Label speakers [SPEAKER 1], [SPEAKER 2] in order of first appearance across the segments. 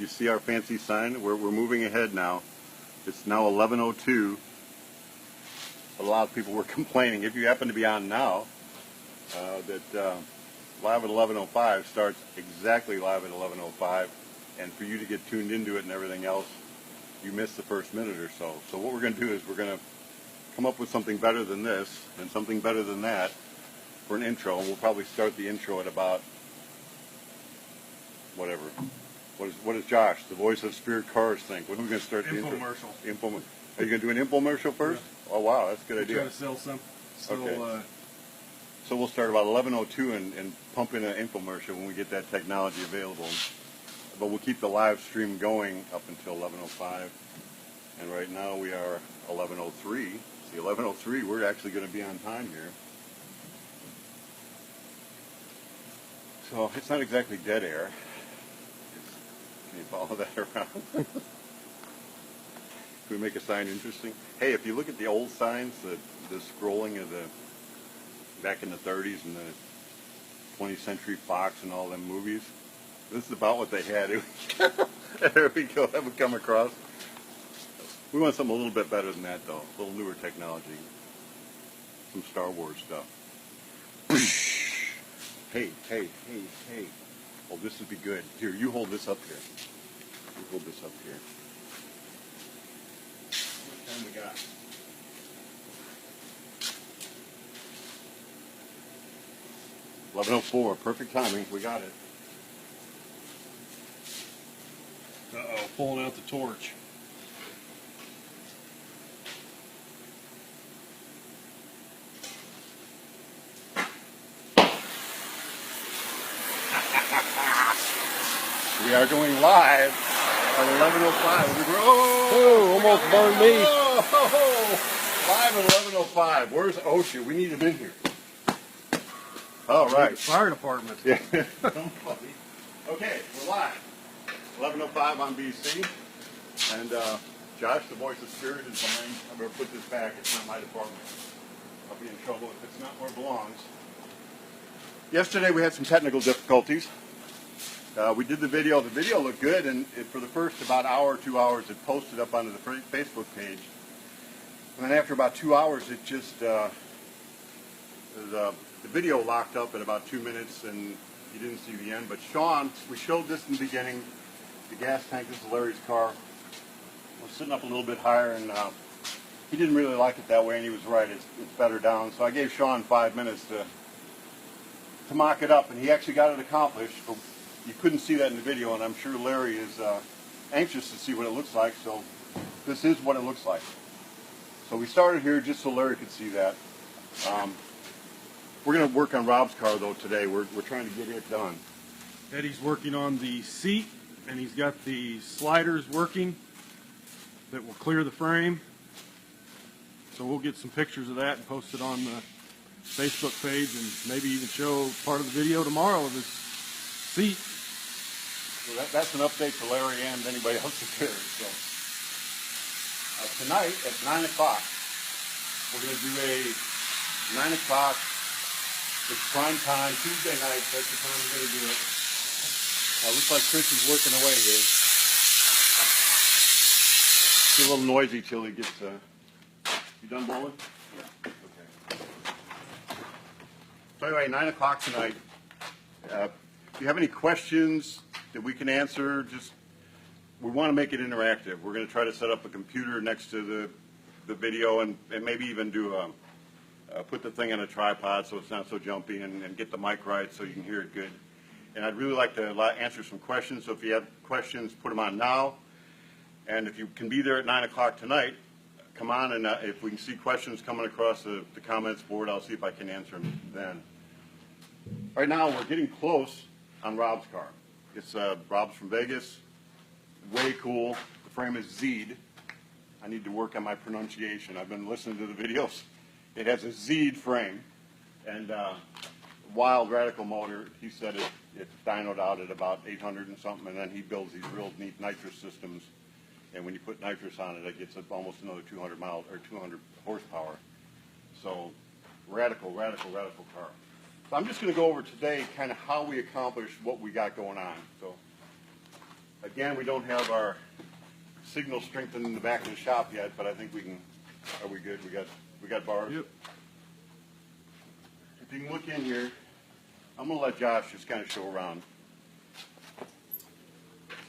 [SPEAKER 1] You see our fancy sign? We're moving ahead now. It's now 11:02. A lot of people were complaining. If you happen to be on now, that live at 11:05 starts exactly live at 11:05, and for you to get tuned into it and everything else, you missed the first minute or so. So what we're going to do is we're going to come up with something better than this and something better than that for an intro, and we'll probably start the intro at about whatever. What is Josh, the voice of Spirit Cars, think? When are we going to start the intro?
[SPEAKER 2] Infomercial.
[SPEAKER 1] Are you going to do an infomercial first? Yeah. Oh wow, that's a good idea.
[SPEAKER 2] Try to sell some.
[SPEAKER 1] Okay. So we'll start about 11:02 and pump in an infomercial when we get that technology available. But we'll keep the live stream going up until 11:05. And right now we are 11:03. See, 11:03, we're actually going to be on time here. So it's not exactly dead air. Can you follow that around? Can we make a sign interesting? Hey, if you look at the old signs, the scrolling of the back in the 30s and the 20th Century Fox and all them movies, this is about what they had. There we go. That would come across. We want something a little bit better than that, though. A little newer technology. Some Star Wars stuff. Hey. Oh, this would be good. Here, you hold this up here. You hold this up here. What time we got? $11:04. Perfect timing. We got it.
[SPEAKER 2] Uh-oh, pulling out the torch.
[SPEAKER 1] We are going live at 11:05.
[SPEAKER 2] Oh, almost burned me.
[SPEAKER 1] Live at 11:05. Where's OSHA? We need him in here. All right.
[SPEAKER 2] Fire department.
[SPEAKER 1] Yeah. Okay, we're live. 11:05 on BC. And Josh, the voice of Spirit, is behind. I'm going to put this back. It's not my department. I'll be in trouble if it's not where it belongs. Yesterday we had some technical difficulties. We did the video. The video looked good, and for the first about hour or 2 hours, it posted up onto the Facebook page. And then after about 2 hours, it just the video locked up at about 2 minutes, and you didn't see the end. But Sean, we showed this in the beginning. The gas tank. This is Larry's car. We're sitting up a little bit higher, and he didn't really like it that way, and he was right. It's better down. So I gave Sean 5 minutes to mock it up, and he actually got it accomplished. But you couldn't see that in the video, and I'm sure Larry is anxious to see what it looks like, so this is what it looks like. So we started here just so Larry could see that. We're going to work on Rob's car, though, today. We're trying to get it done.
[SPEAKER 2] Eddie's working on the seat, and he's got the sliders working that will clear the frame. So we'll get some pictures of that and post it on the Facebook page, and maybe even show part of the video tomorrow of his seat.
[SPEAKER 1] So that's an update to Larry and anybody else that's here. So tonight at 9 o'clock, we're going to do a 9 o'clock. It's prime time, Tuesday night. That's the time we're going to do it. Looks like Chris is working away here. It's a little noisy till he gets. You done bowling? Yeah. Okay. So anyway, 9 o'clock tonight. If you have any questions that we can answer, we want to make it interactive. We're going to try to set up a computer next to the video, and maybe even do put the thing on a tripod so it's not so jumpy, and get the mic right so you can hear it good. And I'd really like to answer some questions. So if you have questions, put them on now. And if you can be there at 9 o'clock tonight, come on, and if we can see questions coming across the comments board, I'll see if I can answer them then. Right now, we're getting close on Rob's car. It's Rob's from Vegas. Way cool. The frame is Z'd. I need to work on my pronunciation. I've been listening to the videos. It has a Z'd frame, and wild radical motor. He said it's dynoed out at about 800 and something, and then he builds these real neat nitrous systems. And when you put nitrous on it, it gets up almost another 200 miles or 200 horsepower. So radical car. So I'm just going to go over today kind of how we accomplished what we got going on. So Again, we don't have our signal strengthened in the back of the shop yet, but I think we can. Are we good? We got bars.
[SPEAKER 2] Yep.
[SPEAKER 1] If you can look in here, I'm gonna let Josh just kind of show around.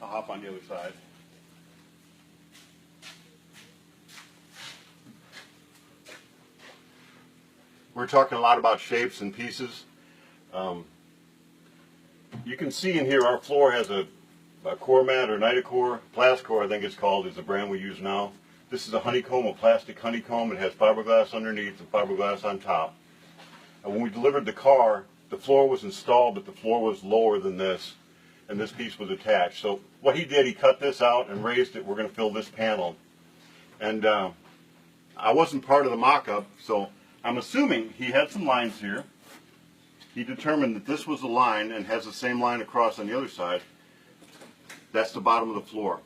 [SPEAKER 1] I'll hop on the other side. We're talking a lot about shapes and pieces. You can see in here our floor has a Cormat or Nitacore. Plascore, I think it's called, is the brand we use now. This is a honeycomb, a plastic honeycomb. It has fiberglass underneath and fiberglass on top. And when we delivered the car, the floor was installed, but the floor was lower than this, and this piece was attached. So what he did, he cut this out and raised it. We're going to fill this panel. And I wasn't part of the mock-up, so I'm assuming he had some lines here. He determined that this was a line and has the same line across on the other side. That's the bottom of the floor.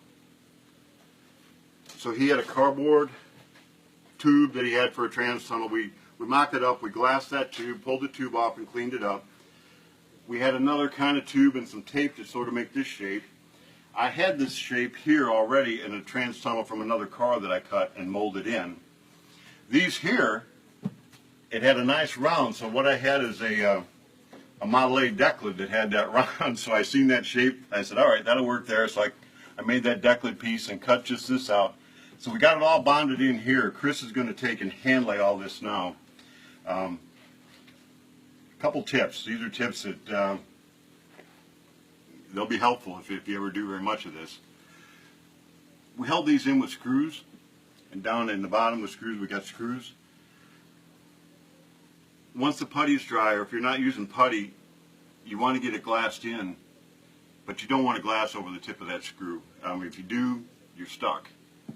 [SPEAKER 1] So he had a cardboard tube that he had for a trans tunnel. We mocked it up, we glassed that tube, pulled the tube off and cleaned it up. We had another kind of tube and some tape to sort of make this shape. I had this shape here already in a trans tunnel from another car that I cut and molded in. These here, it had a nice round, so what I had is a Model A deck lid that had that round, so I seen that shape. I said, all right, that'll work there. So I made that deck lid piece and cut just this out. So we got it all bonded in here. Chris is going to take and hand lay all this now. A couple tips. These are tips that they'll be helpful if you ever do very much of this. We held these in with screws, and down in the bottom of the screws we got screws. Once the putty's dry, or if you're not using putty, you want to get it glassed in, but you don't want to glass over the tip of that screw. If you do, you're stuck.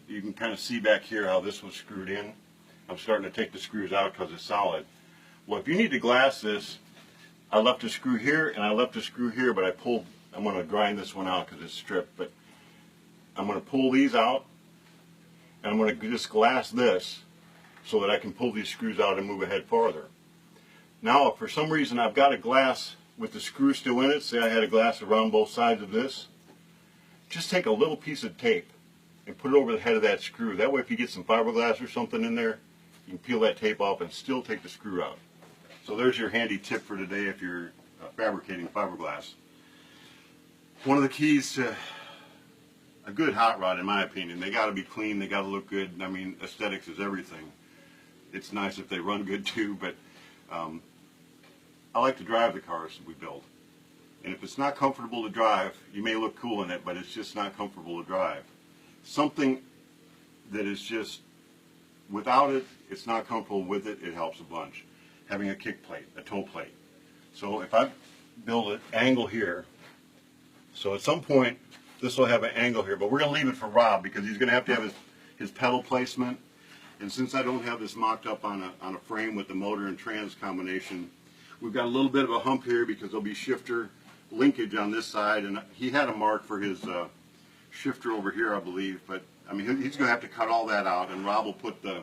[SPEAKER 1] You can kind of see back here how this was screwed in. I'm starting to take the screws out because it's solid. Well, if you need to glass this, I left a screw here and I left a screw here, but I'm going to grind this one out because it's stripped, but I'm going to pull these out and I'm going to just glass this so that I can pull these screws out and move ahead farther. Now, if for some reason I've got a glass with the screw still in it, say I had a glass around both sides of this, just take a little piece of tape and put it over the head of that screw. That way if you get some fiberglass or something in there, you can peel that tape off and still take the screw out. So there's your handy tip for today if you're fabricating fiberglass. One of the keys to a good hot rod, in my opinion, they got to be clean, they got to look good. I mean, aesthetics is everything. It's nice if they run good too, but I like to drive the cars we build. And if it's not comfortable to drive, you may look cool in it, but it's just not comfortable to drive. Something that is just, without it, it's not comfortable. With it, it helps a bunch. Having a kick plate, a toe plate. So if I build an angle here, so at some point, this will have an angle here, but we're going to leave it for Rob because he's going to have his pedal placement. And since I don't have this mocked up on a frame with the motor and trans combination, we've got a little bit of a hump here because there'll be shifter linkage on this side, and he had a mark for his shifter over here, I believe, but I mean he's going to have to cut all that out, and Rob will put the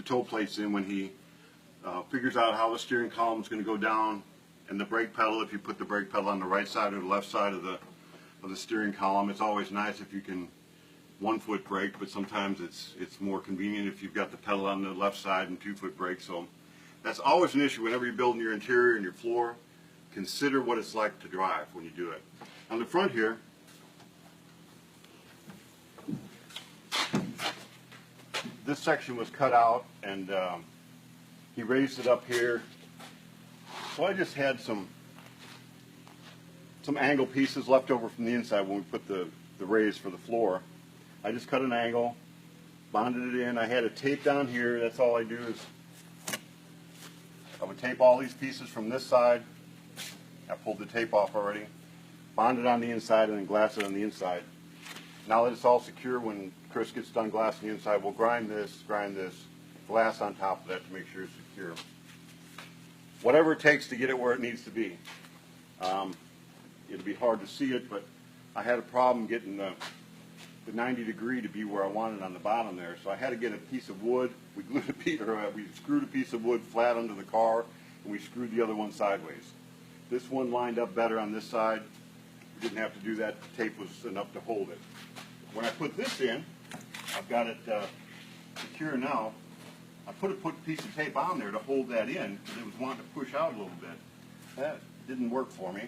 [SPEAKER 1] toe plates in when he figures out how the steering column is going to go down, and the brake pedal, if you put the brake pedal on the right side or the left side of the steering column. It's always nice if you can 1-foot brake, but sometimes it's more convenient if you've got the pedal on the left side and 2-foot brake. So that's always an issue whenever you're building your interior and your floor. Consider what it's like to drive when you do it. On the front here, this section was cut out and he raised it up here. So I just had some angle pieces left over from the inside when we put the raise for the floor. I just cut an angle, bonded it in. I had it taped down here. That's all I do is I would tape all these pieces from this side. I pulled the tape off already. Bond it on the inside and then glass it on the inside. Now that it's all secure, when Chris gets done glassing the inside, we'll grind this, glass on top of that to make sure it's secure. Whatever it takes to get it where it needs to be. It'll be hard to see it, but I had a problem getting the 90 degree to be where I wanted on the bottom there. So I had to get a piece of wood. We screwed a piece of wood flat under the car, and we screwed the other one sideways. This one lined up better on this side. Didn't have to do that. The tape was enough to hold it. When I put this in, I've got it secure now. I put a piece of tape on there to hold that in because it was wanting to push out a little bit. That didn't work for me.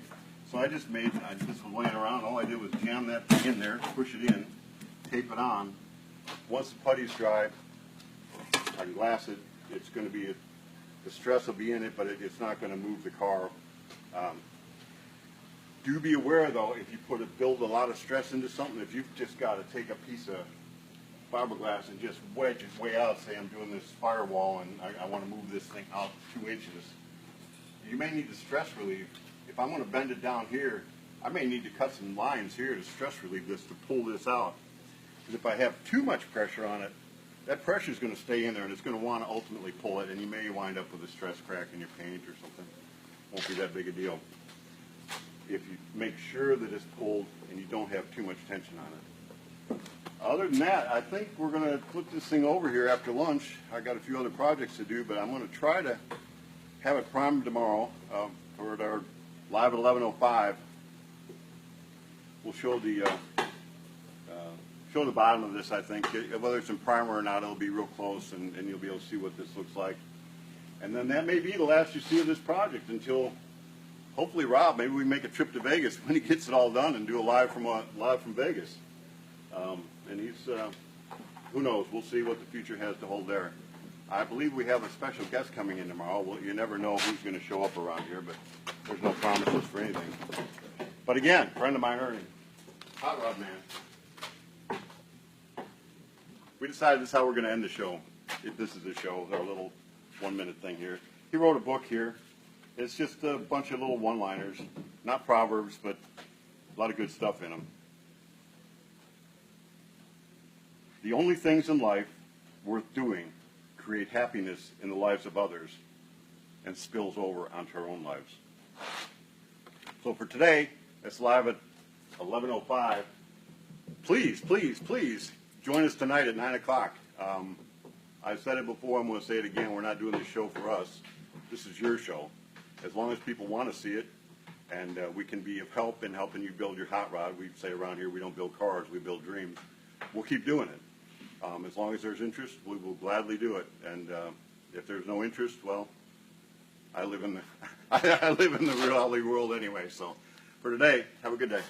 [SPEAKER 1] So I just was laying around. All I did was jam that thing in there, push it in, tape it on. Once the putty's dry, I can glass it. It's going to be, the stress will be in it, but it's not going to move the car. Do be aware though, if you build a lot of stress into something, if you've just got to take a piece of fiberglass and just wedge it way out, say I'm doing this firewall and I want to move this thing out 2 inches, you may need to stress relieve. If I'm going to bend it down here, I may need to cut some lines here to stress relieve this to pull this out. Because if I have too much pressure on it, that pressure is going to stay in there and it's going to want to ultimately pull it, and you may wind up with a stress crack in your paint or something. Won't be that big a deal if you make sure that it's pulled and you don't have too much tension on it. Other than that, I think we're going to flip this thing over here after lunch. I got a few other projects to do, but I'm going to try to have it primed tomorrow for our live at 11:05. We'll show the bottom of this. I think whether it's in primer or not, it'll be real close, and you'll be able to see what this looks like. And then that may be the last you see of this project until, hopefully, Rob, maybe we make a trip to Vegas when he gets it all done and do a live from Vegas. And he's, who knows? We'll see what the future has to hold there. I believe we have a special guest coming in tomorrow. Well, you never know who's going to show up around here, but there's no promises for anything. But again, friend of mine, Ernie, hot rod man. We decided this is how we're going to end the show. If this is the show, our little 1-minute thing here. He wrote a book here. It's just a bunch of little one-liners, not proverbs, but a lot of good stuff in them. The only things in life worth doing create happiness in the lives of others and spills over onto our own lives. So for today, it's live at 11:05. Please, please, please join us tonight at 9 o'clock. I've said it before, I'm going to say it again. We're not doing this show for us. This is your show. As long as people want to see it, and we can be of help in helping you build your hot rod. We say around here we don't build cars, we build dreams. We'll keep doing it. As long as there's interest, we will gladly do it. And if there's no interest, well, I live in the I live in the reality world anyway. So for today, have a good day.